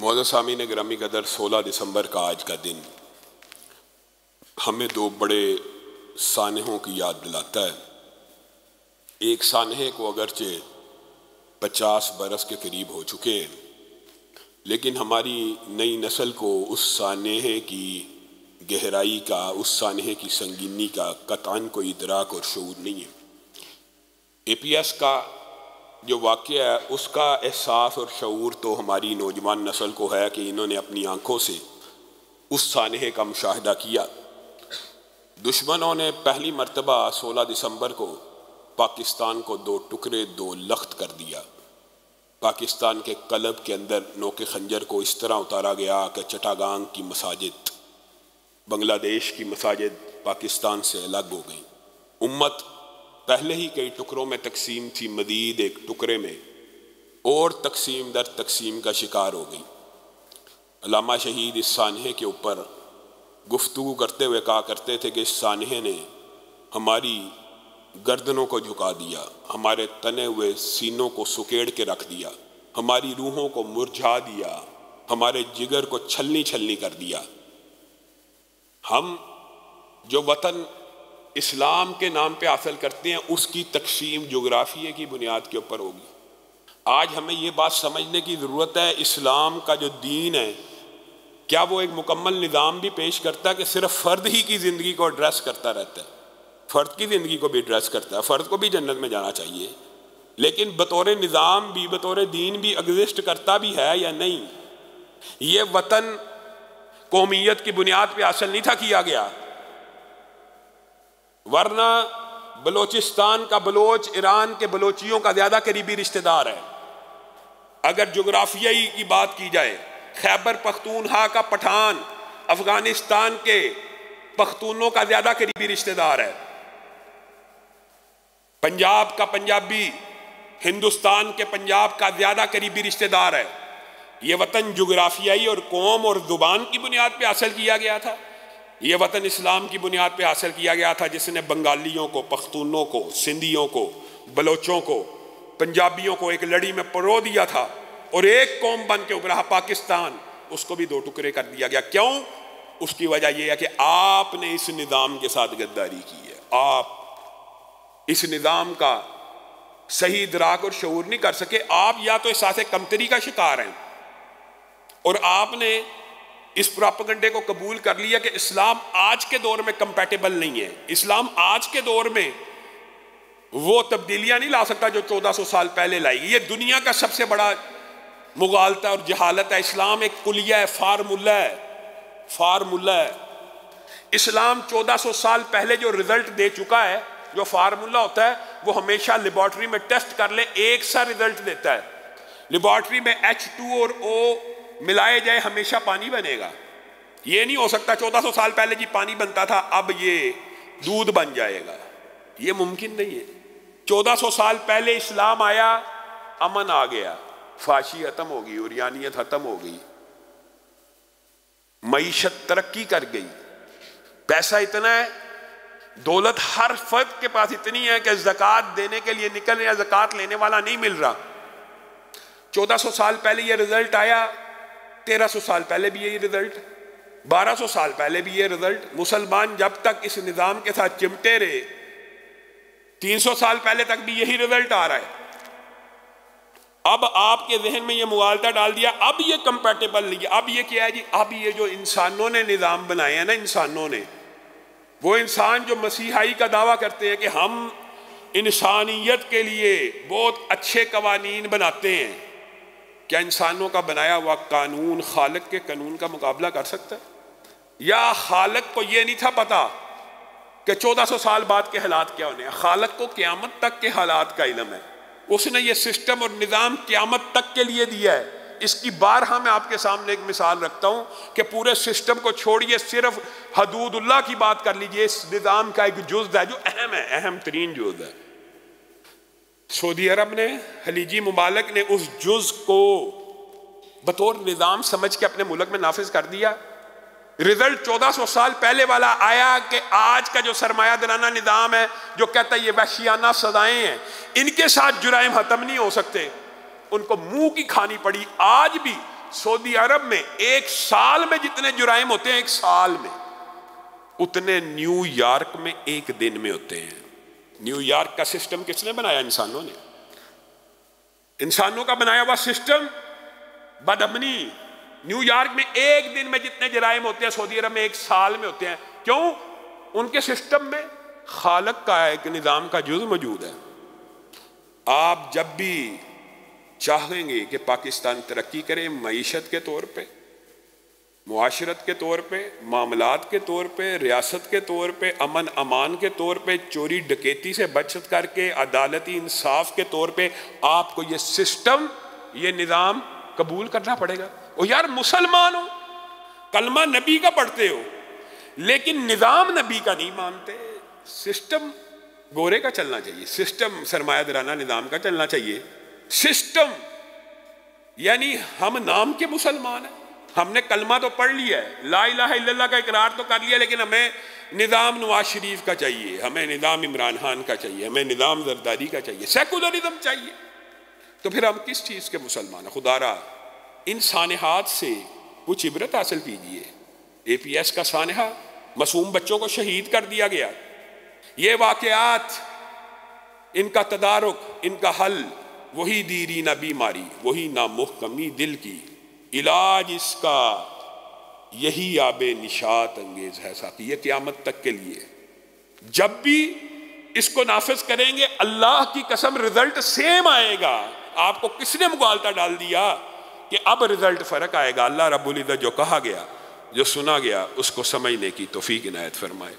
معزز سامعین گرامی قدر، 16 دسمبر کا آج کا دن ہمیں دو بڑے سانحوں کی یاد دلاتا ہے۔ ایک سانحے کو اگرچہ 50 برس کے قریب ہو چکے ہیں، لیکن ہماری نئی نسل کو اس سانحے کی گہرائی کا، اس سانحے کی سنگینی کا قطعاً کوئی ادراک اور شعور نہیں ہے۔ اے پی ایس کا جو واقعہ ہے اس کا احساس اور شعور تو ہماری نوجوان نسل کو ہے کہ انہوں نے اپنی آنکھوں سے اس سانحے کا مشاہدہ کیا۔ دشمنوں نے پہلی مرتبہ 16 دسمبر کو پاکستان کو دو ٹکڑے، دو لخت کر دیا۔ پاکستان کے قلب کے اندر نوک خنجر کو اس طرح اتارا گیا کہ چٹاگانگ کی مساجد، بنگلہ دیش کی مساجد پاکستان سے الگ ہو گئیں۔ امت پہلے ہی کئی ٹکڑوں میں تقسیم تھی، مزید ایک ٹکڑے میں اور تقسیم در تقسیم کا شکار ہو گئی۔ علامہ شہید اس سانحے کے اوپر گفتگو کرتے ہوئے کہا کرتے تھے کہ اس سانحے نے ہماری گردنوں کو جھکا دیا، ہمارے تنے ہوئے سینوں کو سکیڑ کے رکھ دیا، ہماری روحوں کو مرجھا دیا، ہمارے جگر کو چھلنی چھلنی کر دیا۔ ہم جو وطن اسلام کے نام پہ حاصل کرتے ہیں اس کی تقسیم جغرافیے کی بنیاد کے اوپر ہوگی۔ آج ہمیں یہ بات سمجھنے کی ضرورت ہے، اسلام کا جو دین ہے کیا وہ ایک مکمل نظام بھی پیش کرتا ہے کہ صرف فرد ہی کی زندگی کو ایڈریس کرتا رہتا ہے؟ فرد کی زندگی کو بھی ایڈریس کرتا ہے، فرد کو بھی جنت میں جانا چاہیے، لیکن بطور نظام بھی، بطور دین بھی ایگزسٹ کرتا بھی ہے یا نہیں؟ یہ وطن قومیت کی بنیاد پہ حاصل نہیں تھا کیا گیا، ورنہ بلوچستان کا بلوچ ایران کے بلوچیوں کا زیادہ قریبی رشتہ دار ہے۔ اگر جغرافیائی کی بات کی جائے، خیبر پختونخوا کا پٹھان افغانستان کے پختونوں کا زیادہ قریبی رشتہ دار ہے۔ پنجاب کا پنجابی ہندوستان کے پنجاب کا زیادہ قریبی رشتہ دار ہے۔ یہ وطن جغرافیائی اور قوم اور زبان کی بنیاد پہ حاصل کیا گیا تھا۔ یہ وطن اسلام کی بنیاد پہ حاصل کیا گیا تھا، جس نے بنگالیوں کو، پختونوں کو، سندھیوں کو، بلوچوں کو، پنجابیوں کو ایک لڑی میں پرو دیا تھا اور ایک قوم بن کے ابھرا پاکستان، اس کو بھی دو ٹکڑے کر دیا گیا۔ کیوں؟ اس کی وجہ یہ ہے کہ آپ نے اس نظام کے ساتھ غداری کی ہے۔ آپ اس نظام کا صحیح ادراک اور شعور نہیں کر سکے۔ آپ یا تو احساس کمتری کا شکار ہیں اور آپ نے اس پراپیگنڈے کو قبول کر لیا کہ اسلام آج کے دور میں کمپیٹیبل نہیں ہے، اسلام آج کے دور میں وہ تبدیلیاں نہیں لا سکتا جو 1400 سال پہلے لائی۔ یہ دنیا کا سب سے بڑا مغالطہ اور جہالت ہے۔ اسلام ایک کلیہ ہے، فارمولہ ہے۔ اسلام 1400 سال پہلے جو رزلٹ دے چکا ہے، جو فارمولہ ہوتا ہے وہ ہمیشہ لیبارٹری میں ٹیسٹ کر لیں، ایک سا رزلٹ دیتا ہے۔ لیبارٹری میں H2 اور O ملائے جائے ہمیشہ پانی بنے گا۔ یہ نہیں ہو سکتا 1400 سال پہلے جی پانی بنتا تھا اب یہ دودھ بن جائے گا، یہ ممکن نہیں ہے۔ 1400 سال پہلے اسلام آیا، امن آ گیا، فحاشی ختم ہو گئی، عریانیت ختم ہو گئی، معیشت ترقی کر گئی، پیسہ اتنا ہے، دولت ہر فرد کے پاس اتنی ہے کہ زکوٰۃ دینے کے لیے نکل رہا، زکوٰۃ لینے والا نہیں مل رہا۔ 1400 سال پہلے یہ رزلٹ آیا، 1300 سال پہلے بھی یہی رزلٹ، 1200 سال پہلے بھی یہ رزلٹ۔ مسلمان جب تک اس نظام کے ساتھ چمٹے رہے، 300 سال پہلے تک بھی یہی رزلٹ آ رہا ہے۔ اب آپ کے ذہن میں یہ مغالطہ ڈال دیا، اب یہ کمپیٹیبل نہیں ہے۔ اب یہ کیا ہے جی؟ اب یہ جو انسانوں نے نظام بنائے ہیں نا، انسانوں نے، وہ انسان جو مسیحائی کا دعویٰ کرتے ہیں کہ ہم انسانیت کے لیے بہت اچھے قوانین بناتے ہیں، کیا انسانوں کا بنایا ہوا قانون خالق کے قانون کا مقابلہ کر سکتا ہے؟ یا خالق کو یہ نہیں تھا پتا کہ 1400 سال بعد کے حالات کیا ہونے ہیں؟ خالق کو قیامت تک کے حالات کا علم ہے، اس نے یہ سسٹم اور نظام قیامت تک کے لیے دیا ہے۔ اس کی بارہا میں آپ کے سامنے ایک مثال رکھتا ہوں کہ پورے سسٹم کو چھوڑیے، صرف حدود اللہ کی بات کر لیجئے۔ اس نظام کا ایک جز ہے جو اہم ہے، اہم ترین جز ہے۔ سعودی عرب نے، خلیجی ممالک نے اس جز کو بطور نظام سمجھ کے اپنے ملک میں نافذ کر دیا۔ رزلٹ 1400 سال پہلے والا آیا کہ آج کا جو سرمایہ دارانہ نظام ہے جو کہتا ہے یہ وحشیانہ سزائیں ہیں، ان کے ساتھ جرائم ختم نہیں ہو سکتے، ان کو منہ کی کھانی پڑی۔ آج بھی سعودی عرب میں ایک سال میں جتنے جرائم ہوتے ہیں ایک سال میں، اتنے نیو یارک میں ایک دن میں ہوتے ہیں۔ نیو یارک کا سسٹم کس نے بنایا؟ انسانوں نے، انسانوں کا بنایا ہوا سسٹم بد امنی۔ نیو یارک میں ایک دن میں جتنے جرائم ہوتے ہیں سعودی عرب میں ایک سال میں ہوتے ہیں۔ کیوں؟ ان کے سسٹم میں خالق کا ایک نظام کا جز موجود ہے۔ آپ جب بھی چاہیں گے کہ پاکستان ترقی کرے، معیشت کے طور پہ، معاشرت کے طور پہ، معاملات کے طور پہ، ریاست کے طور پہ، امن امان کے طور پہ، چوری ڈکیتی سے بچت کر کے، عدالتی انصاف کے طور پہ، آپ کو یہ سسٹم، یہ نظام قبول کرنا پڑے گا۔ او یار مسلمان ہو، کلمہ نبی کا پڑھتے ہو، لیکن نظام نبی کا نہیں مانتے۔ سسٹم گورے کا چلنا چاہیے، سسٹم سرمایہ دارانہ نظام کا چلنا چاہیے۔ سسٹم یعنی ہم نام کے مسلمان ہیں، ہم نے کلمہ تو پڑھ لیا ہے، لا الہ الا اللہ کا اقرار تو کر لیا، لیکن ہمیں نظام نواز شریف کا چاہیے، ہمیں نظام عمران خان کا چاہیے، ہمیں نظام زرداری کا چاہیے، سیکولرزم چاہیے۔ تو پھر ہم کس چیز کے مسلمان ہیں؟ خدا را ان سانحات سے کچھ عبرت حاصل کیجئے۔ اے پی ایس کا سانحہ، معصوم بچوں کو شہید کر دیا گیا، یہ واقعات، ان کا تدارک، ان کا حل، وہی دیرینہ بیماری، وہی نامحکمی دل کی، علاج اس کا یہی آب نشاط انگیز ہے ساقی، یہ قیامت تک کے لیے۔ جب بھی اس کو نافذ کریں گے اللہ کی قسم رزلٹ سیم آئے گا۔ آپ کو کس نے مغالطہ ڈال دیا کہ اب رزلٹ فرق آئے گا؟ اللہ رب العزت جو کہا گیا، جو سنا گیا، اس کو سمجھنے کی توفیق عنایت فرمائے۔